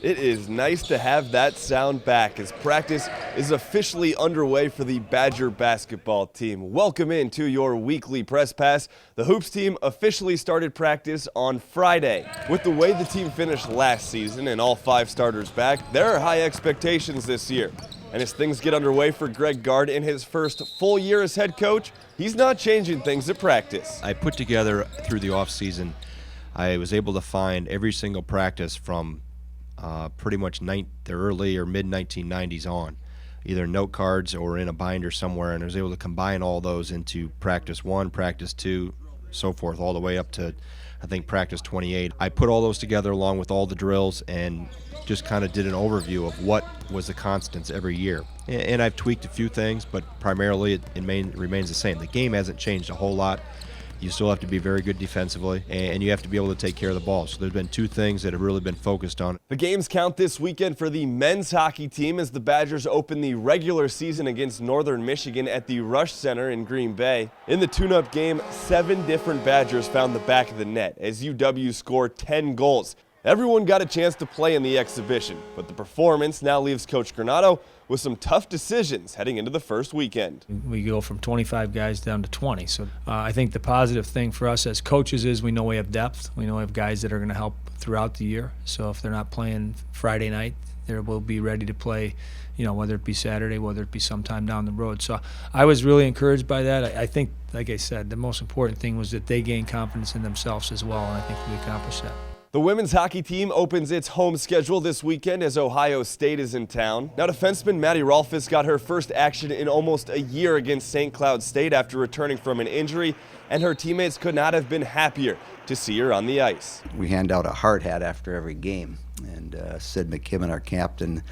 It is nice to have that sound back as practice is officially underway for the Badger basketball team. Welcome into your weekly press pass. The Hoops team officially started practice on Friday. With the way the team finished last season and all 5 starters back, there are high expectations this year. And as things get underway for Greg Gard in his first full year as head coach, he's not changing things at practice. I put together through the offseason, I was able to find every single practice from pretty much the early or mid-1990s on, either note cards or in a binder somewhere, and I was able to combine all those into practice 1, practice 2, so forth, all the way up to, I think, practice 28. I put all those together along with all the drills and just kind of did an overview of what was the constants every year. And I've tweaked a few things, but primarily it remains the same. The game hasn't changed a whole lot. You still have to be very good defensively, and you have to be able to take care of the ball. So there's been 2 things that have really been focused on. The games count this weekend for the men's hockey team as the Badgers open the regular season against Northern Michigan at the Rush Center in Green Bay. In the tune-up game, 7 different Badgers found the back of the net as UW scored 10 goals. Everyone got a chance to play in the exhibition, but the performance now leaves Coach Granato with some tough decisions heading into the first weekend. We go from 25 guys down to 20. So I think the positive thing for us as coaches is we know we have depth. We know we have guys that are going to help throughout the year. So if they're not playing Friday night, they will be ready to play, whether it be Saturday, whether it be sometime down the road. So I was really encouraged by that. I think, like I said, the most important thing was that they gained confidence in themselves as well, and I think we accomplished that. The women's hockey team opens its home schedule this weekend as Ohio State is in town. Now, defenseman Maddie Rolfes got her first action in almost a year against St. Cloud State after returning from an injury, and her teammates could not have been happier to see her on the ice. We hand out a hard hat after every game, and Sid McKibben, our captain,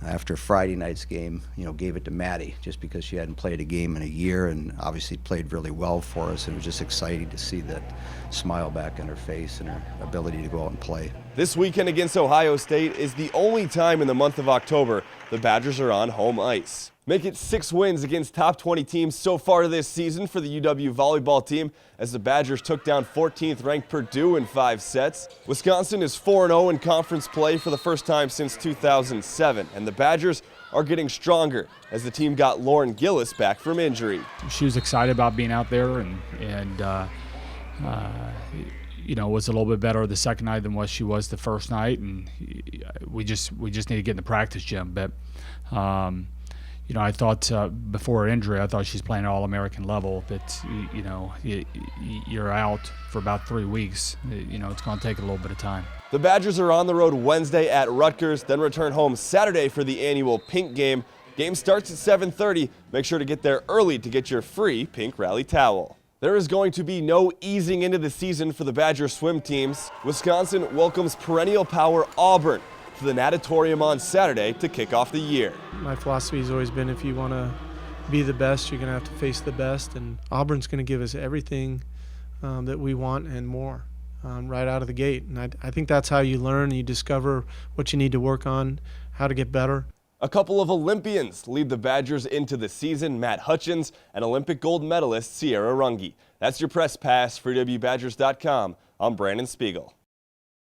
after Friday night's game, gave it to Maddie just because she hadn't played a game in a year and obviously played really well for us. And it was just exciting to see that smile back on her face and her ability to go out and play. This weekend against Ohio State is the only time in the month of October the Badgers are on home ice. Make it 6 wins against top 20 teams so far this season for the UW volleyball team as the Badgers took down 14th ranked Purdue in 5 sets. Wisconsin is 4-0 in conference play for the first time since 2007, and the Badgers are getting stronger as the team got Lauren Gillis back from injury. She was excited about being out there and was a little bit better the second night than what she was the first night, and we just need to get in the practice gym. But I thought before her injury, I thought she's playing at All-American level. But you're out for about 3 weeks. It's going to take a little bit of time. The Badgers are on the road Wednesday at Rutgers, then return home Saturday for the annual Pink Game. Game starts at 7:30. Make sure to get there early to get your free Pink Rally towel. There is going to be no easing into the season for the Badger swim teams. Wisconsin welcomes perennial power Auburn to the Natatorium on Saturday to kick off the year. My philosophy has always been if you want to be the best, you're going to have to face the best, and Auburn's going to give us everything that we want and more right out of the gate. And I think that's how you learn, you discover what you need to work on, how to get better. A couple of Olympians lead the Badgers into the season, Matt Hutchins and Olympic gold medalist Sierra Runge. That's your press pass for WBadgers.com. I'm Brandon Spiegel.